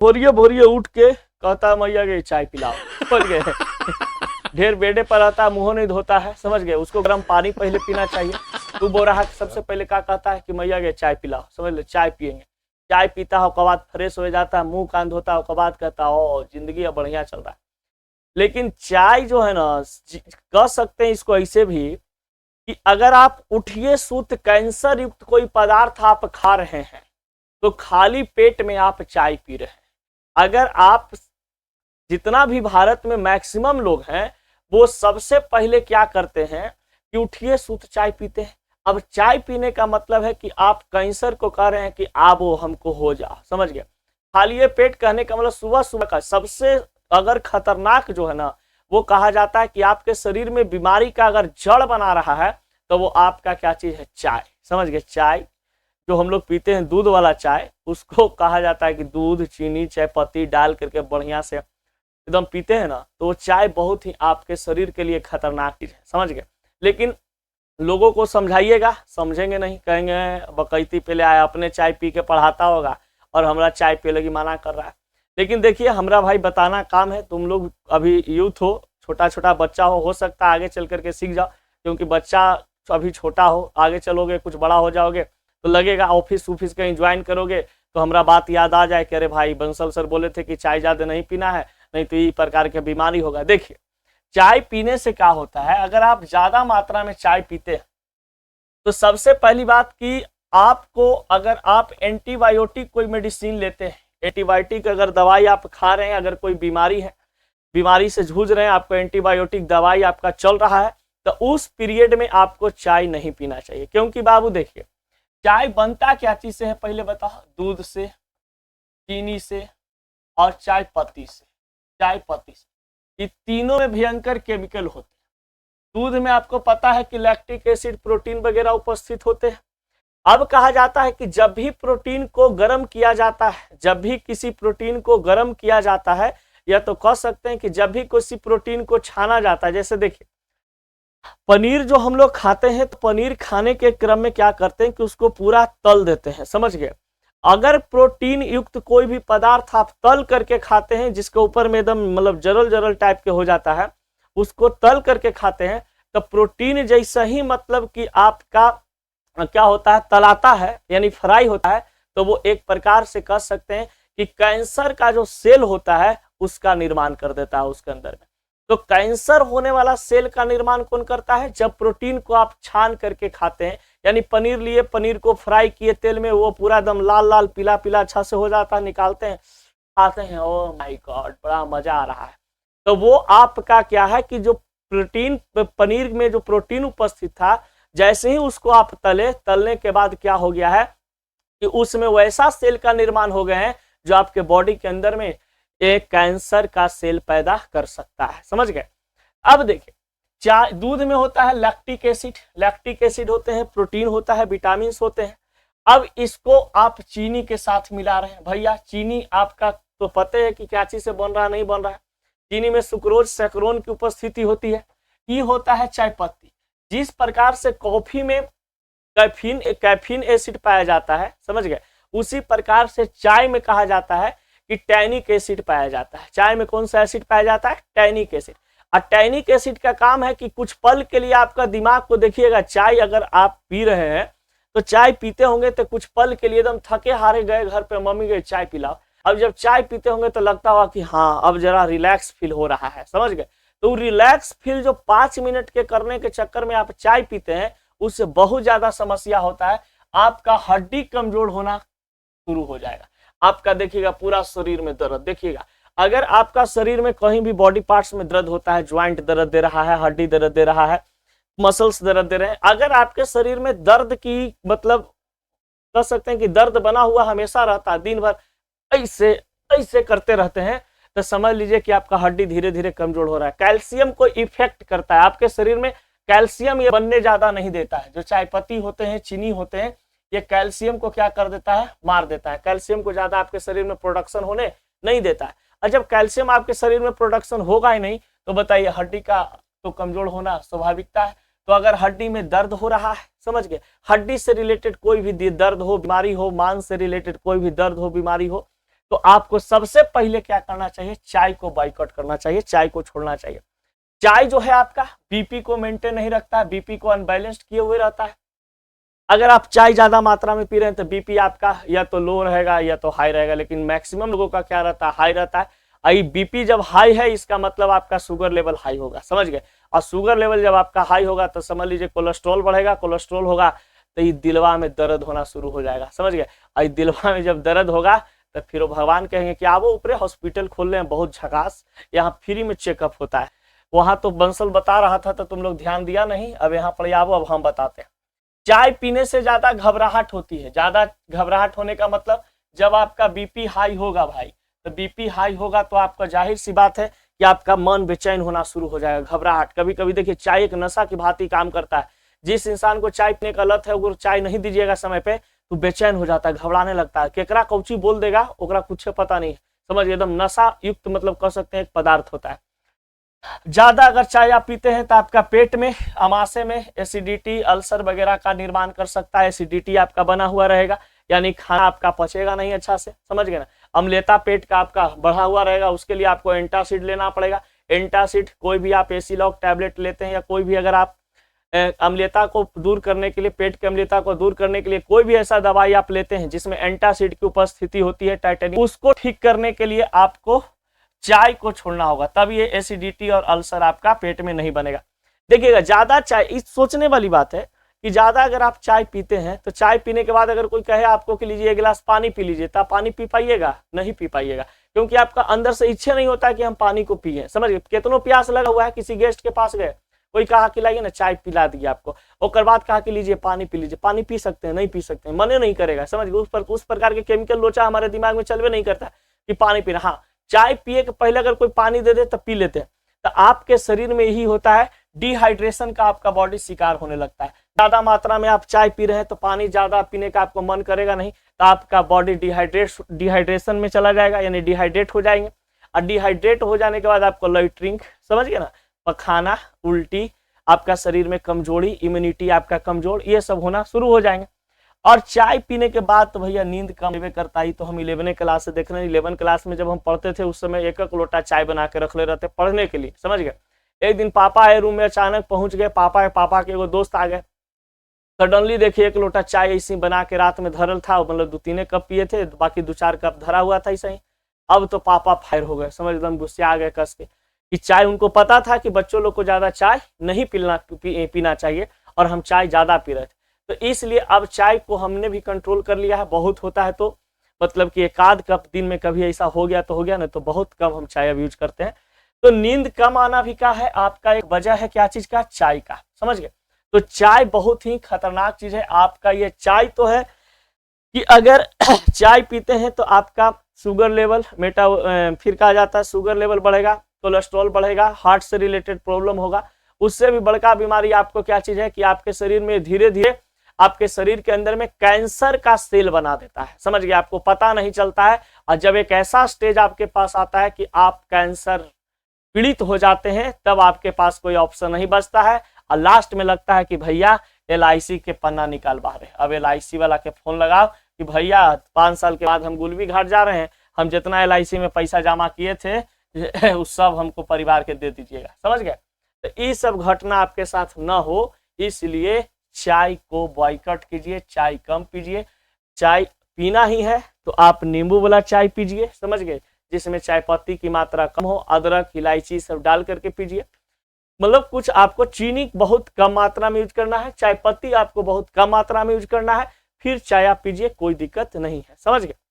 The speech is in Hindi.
भोरिये भोरिये उठ के कहता मैया गई चाय पिलाओ, समझ गए। ढेर बेडे पर रहता है, मुंह नहीं धोता है, समझ गए। उसको गर्म पानी पहले पीना चाहिए। तू बोल रहा है सबसे पहले क्या कहता है कि मैया गए चाय पिलाओ, समझ ले, चाय पियेंगे। चाय पीता है उसके बाद फ्रेश हो जाता है, मुंह कान धोता है, उसके बाद कहता है ओ जिंदगी अब बढ़िया चल रहा है। लेकिन चाय जो है ना, कह सकते हैं इसको ऐसे भी कि अगर आप उठिए सूत कैंसर युक्त कोई पदार्थ आप खा रहे हैं तो खाली पेट में आप चाय पी रहे हैं। अगर आप जितना भी भारत में मैक्सिमम लोग हैं वो सबसे पहले क्या करते हैं कि उठिए सूत चाय पीते हैं। अब चाय पीने का मतलब है कि आप कैंसर को कह रहे हैं कि वो हमको हो जा, समझ गए। खाली पेट कहने का मतलब सुबह सुबह का सबसे अगर खतरनाक जो है ना, वो कहा जाता है कि आपके शरीर में बीमारी का अगर जड़ बना रहा है तो वो आपका क्या चीज है, चाय, समझ गए। चाय जो हम लोग पीते हैं दूध वाला चाय, उसको कहा जाता है कि दूध चीनी चाय पत्ती डाल करके बढ़िया से एकदम पीते हैं ना, तो वो चाय बहुत ही आपके शरीर के लिए खतरनाक चीज है, समझ गए। लेकिन लोगों को समझाइएगा, समझेंगे नहीं, कहेंगे बकैती पे ले आया, अपने चाय पी के पढ़ाता होगा और हमारा चाय पी लगी मना कर रहा है। लेकिन देखिए हमारा भाई बताना काम है, तुम लोग अभी यूथ हो, छोटा छोटा बच्चा हो सकता है आगे चल करके सीख जाओ, क्योंकि बच्चा अभी छोटा हो, आगे चलोगे कुछ बड़ा हो जाओगे तो लगेगा ऑफिस ऑफिस कहीं ज्वाइन करोगे तो हमारा बात याद आ जाए कि अरे भाई बंसल सर बोले थे कि चाय ज्यादा नहीं पीना है, नहीं तो ये प्रकार की बीमारी होगा। देखिए चाय पीने से क्या होता है, अगर आप ज्यादा मात्रा में चाय पीते हैं तो सबसे पहली बात कि आपको, अगर आप एंटीबायोटिक कोई मेडिसिन लेते हैं, एंटीबायोटिक अगर दवाई आप खा रहे हैं, अगर कोई बीमारी है, बीमारी से जूझ रहे हैं, आपको एंटीबायोटिक दवाई आपका चल रहा है, तो उस पीरियड में आपको चाय नहीं पीना चाहिए। क्योंकि बाबू देखिए चाय बनता क्या चीज से है पहले बताओ, दूध से, चीनी से और चाय पत्ती से। चाय पत्ती से, ये तीनों में भयंकर केमिकल होते हैं। दूध में आपको पता है कि लैक्टिक एसिड प्रोटीन वगैरह उपस्थित होते हैं। अब कहा जाता है कि जब भी प्रोटीन को गर्म किया जाता है, जब भी किसी प्रोटीन को गर्म किया जाता है, या तो कह सकते हैं कि जब भी किसी प्रोटीन को छाना जाता है, जैसे देखिए पनीर जो हम लोग खाते हैं तो पनीर खाने के क्रम में क्या करते हैं कि उसको पूरा तल देते हैं, समझ गए। अगर प्रोटीन युक्त कोई भी पदार्थ आप तल करके खाते हैं, जिसके ऊपर में एकदम मतलब जरल जरल टाइप के हो जाता है, उसको तल करके खाते हैं, तो प्रोटीन जैसा ही मतलब कि आपका क्या होता है, तलाता है यानी फ्राई होता है, तो वो एक प्रकार से कह सकते हैं कि कैंसर का जो सेल होता है उसका निर्माण कर देता है उसके अंदर में। तो कैंसर होने वाला सेल का निर्माण कौन करता है, जब प्रोटीन को आप छान करके खाते हैं। यानी पनीर लिए, पनीर को फ्राई किए तेल में, वो पूरा एकदम लाल लाल पीला पीला अच्छा से हो जाता है, निकालते हैं खाते हैं, ओ माय गॉड बड़ा मजा आ रहा है। तो वो आपका क्या है कि जो प्रोटीन, पनीर में जो प्रोटीन उपस्थित था, जैसे ही उसको आप तलने के बाद क्या हो गया है कि उसमें वैसा सेल का निर्माण हो गए हैं जो आपके बॉडी के अंदर में एक कैंसर का सेल पैदा कर सकता है, समझ गए। अब देखिए चाय, दूध में होता है लैक्टिक एसिड, लैक्टिक एसिड होते हैं, प्रोटीन होता है, विटामिन होते हैं। अब इसको आप चीनी के साथ मिला रहे हैं। भैया चीनी आपका तो पता है कि क्या चीज से बन रहा है, नहीं बन रहा है। चीनी में सुक्रोज सैकरोन की उपस्थिति होती है। ये होता है चाय पत्ती। जिस प्रकार से कॉफी में कैफीन एसिड पाया जाता है, समझ गए, उसी प्रकार से चाय में कहा जाता है कि टैनिक एसिड पाया जाता है। चाय में कौन सा एसिड पाया जाता है, टैनिक एसिड। और टैनिक एसिड का काम है कि कुछ पल के लिए आपका दिमाग को, देखिएगा चाय अगर आप पी रहे हैं तो चाय पीते होंगे तो कुछ पल के लिए एकदम थके हारे गए घर पे, मम्मी गए चाय पिलाओ। अब जब चाय पीते होंगे तो लगता होगा कि हाँ अब जरा रिलैक्स फील हो रहा है, समझ गए। तो रिलैक्स फील जो 5 मिनट के करने के चक्कर में आप चाय पीते हैं, उससे बहुत ज्यादा समस्या होता है। आपका हड्डी कमजोर होना शुरू हो जाएगा। आपका देखिएगा पूरा शरीर में दर्द, देखिएगा अगर आपका शरीर में कहीं भी बॉडी पार्ट्स में दर्द होता है, ज्वाइंट दर्द दे रहा है, हड्डी दर्द दे रहा है, मसल्स दर्द दे रहे हैं, अगर आपके शरीर में दर्द की मतलब कह सकते हैं कि दर्द बना हुआ हमेशा रहता है, दिन भर ऐसे ऐसे करते रहते हैं, तो समझ लीजिए कि आपका हड्डी धीरे धीरे कमजोर हो रहा है। कैल्शियम को इफेक्ट करता है आपके शरीर में, कैल्शियम ये बनने ज्यादा नहीं देता है। जो चाय पत्ती होते हैं, चीनी होते हैं, ये कैल्शियम को क्या कर देता है, मार देता है। कैल्शियम को ज्यादा आपके शरीर में प्रोडक्शन होने नहीं देता है। और जब कैल्शियम आपके शरीर में प्रोडक्शन होगा ही नहीं तो बताइए हड्डी का तो कमजोर होना स्वाभाविकता है। तो अगर हड्डी में दर्द हो रहा है, समझ गए, हड्डी से रिलेटेड कोई भी दर्द हो, बीमारी हो, मांस से रिलेटेड कोई भी दर्द हो, बीमारी हो, तो आपको सबसे पहले क्या करना चाहिए, चाय को बॉयकॉट करना चाहिए, चाय को छोड़ना चाहिए। चाय जो है आपका बीपी को मेंटेन नहीं रखता है, बीपी को अनबैलेंस्ड किए हुए रहता है। अगर आप चाय ज्यादा मात्रा में पी रहे हैं तो बीपी आपका या तो लो रहेगा या तो हाई रहेगा, लेकिन मैक्सिमम लोगों का क्या रहता है, हाई रहता है। आई बीपी जब हाई है इसका मतलब आपका शुगर लेवल हाई होगा, समझ गए। और शुगर लेवल जब आपका हाई होगा तो समझ लीजिए कोलेस्ट्रॉल बढ़ेगा, कोलेस्ट्रॉल होगा तो ये दिलवा में दर्द होना शुरू हो जाएगा, समझ गए। और दिलवा में जब दर्द होगा तो फिर वो भगवान कहेंगे कि आप वो ऊपर हॉस्पिटल खोल रहे हैं बहुत झकास, यहाँ फ्री में चेकअप होता है। वहां तो बंसल बता रहा था तो तुम लोग ध्यान दिया नहीं, अब यहाँ पर आओ, अब हम बताते हैं। चाय पीने से ज्यादा घबराहट होती है। ज्यादा घबराहट होने का मतलब जब आपका बीपी हाई होगा भाई, तो बीपी हाई होगा तो आपका जाहिर सी बात है कि आपका मन बेचैन होना शुरू हो जाएगा, घबराहट। कभी कभी देखिए चाय एक नशा की भांति काम करता है। जिस इंसान को चाय पीने का लत है अगर चाय नहीं दीजिएगा समय पे तो बेचैन हो जाता है, घबराने लगता है। केकरा कौची बोल देगा ओकरा कुछ पता नहीं, समझ, एकदम नशा युक्त मतलब कह सकते हैं एक पदार्थ होता है। ज्यादा अगर चाय आप पीते हैं तो आपका पेट में, अमाशय में एसिडिटी, अल्सर वगैरह का निर्माण कर सकता है। एसिडिटी आपका बना हुआ रहेगा, यानी खाना आपका पचेगा नहीं अच्छा से, समझ गए ना। अम्लता पेट का आपका बढ़ा हुआ रहेगा, उसके लिए आपको एंटासिड लेना पड़ेगा। एंटासिड कोई भी आप एसिलॉक टैबलेट लेते हैं या कोई भी अगर आप अम्लता को दूर करने के लिए, पेट की अम्लता को दूर करने के लिए कोई भी ऐसा दवाई आप लेते हैं जिसमें एंटासिड की उपस्थिति होती है, टाइटेनियम, उसको ठीक करने के लिए आपको चाय को छोड़ना होगा, तब ये एसिडिटी और अल्सर आपका पेट में नहीं बनेगा। देखिएगा ज्यादा चाय, इस सोचने वाली बात है कि ज्यादा अगर आप चाय पीते हैं तो चाय पीने के बाद अगर कोई कहे आपको कि लीजिए एक गिलास पानी पी लीजिए, तो आप पानी पी पाइएगा? नहीं पी पाइएगा, क्योंकि आपका अंदर से इच्छा नहीं होता कि हम पानी को पिए, समझ गए। कितनों प्यास लगा हुआ है, किसी गेस्ट के पास गए, कोई कहा कि लाइए ना चाय पिला दिए आपको, और बाद कहा कि लीजिए पानी पी लीजिए, पानी पी सकते हैं? नहीं पी सकते हैं, मने नहीं करेगा, समझ गए। उस प्रकार के केमिकल लोचा हमारे दिमाग में चलवे नहीं करता कि पानी पीना। हाँ, चाय पिए के पहले अगर कोई पानी दे दे तो पी लेते हैं, तो आपके शरीर में यही होता है, डिहाइड्रेशन का आपका बॉडी शिकार होने लगता है। ज्यादा मात्रा में आप चाय पी रहे हैं तो पानी ज्यादा पीने का आपको मन करेगा नहीं, तो आपका बॉडी डिहाइड्रेशन में चला जाएगा, यानी डिहाइड्रेट हो जाएंगे। और डिहाइड्रेट हो जाने के बाद आपको लॉइटरिंग, समझ गए ना, पखाना, उल्टी, आपका शरीर में कमजोरी, इम्यूनिटी आपका कमजोर, ये सब होना शुरू हो जाएंगे। और चाय पीने के बाद तो भैया नींद कम करता ही। तो हम 11वीं क्लास से देख रहे हैं, 11 क्लास में जब हम पढ़ते थे उस समय एक लोटा चाय बना के रख ले रहते पढ़ने के लिए, समझ गए। एक दिन पापा आए रूम में, अचानक पहुंच गए, पापा के एगो दोस्त आ गए, सडनली देखिए एक लोटा चाय ऐसी बना के रात में धरल था, मतलब 2-3 कप पिए थे, बाकी 2-4 कप धरा हुआ था ऐसा ही। अब तो पापा फायर हो गए, समझ, एकदम गुस्से आ गए कस के कि चाय, उनको पता था कि बच्चों लोग को ज्यादा चाय नहीं पीना चाहिए और हम चाय ज्यादा पी रहे थे। तो इसलिए अब चाय को हमने भी कंट्रोल कर लिया है। बहुत होता है तो मतलब कि 1 कप दिन में कभी ऐसा हो गया तो हो गया, नहीं तो बहुत कम हम चाय अब यूज करते हैं। तो नींद कम आना भी का है आपका एक वजह है, क्या चीज का, चाय का, समझ गए। तो चाय बहुत ही खतरनाक चीज है आपका। ये चाय तो है कि अगर चाय पीते हैं तो आपका शुगर लेवल फिर कहा जाता है शुगर लेवल बढ़ेगा, कोलेस्ट्रॉल बढ़ेगा, हार्ट से रिलेटेड प्रॉब्लम होगा। उससे भी बड़का बीमारी आपको क्या चीज है कि आपके शरीर में धीरे धीरे आपके शरीर के अंदर में कैंसर का सेल बना देता है, समझ गए, आपको पता नहीं चलता है। और जब एक ऐसा स्टेज आपके पास आता है कि आप कैंसर पीड़ित हो जाते हैं, तब आपके पास कोई ऑप्शन नहीं बचता है और लास्ट में लगता है कि भैया LIC के पन्ना निकाल बाहर है। अब LIC वाला के फोन लगाओ कि भैया 5 साल के बाद हम गुलबी घाट जा रहे हैं, हम जितना LIC में पैसा जमा किए थे उस सब हमको परिवार के दे दीजिएगा, समझ गए। तो ये सब घटना आपके साथ ना हो, इसलिए चाय को बॉयकॉट कीजिए, चाय कम पीजिए। चाय पीना ही है तो आप नींबू वाला चाय पीजिए, समझ गए, जिसमें चाय पत्ती की मात्रा कम हो, अदरक, इलायची सब डाल करके पीजिए। मतलब कुछ आपको चीनी बहुत कम मात्रा में यूज करना है, चाय पत्ती आपको बहुत कम मात्रा में यूज करना है, फिर चाय आप पीजिए, कोई दिक्कत नहीं है, समझ गए।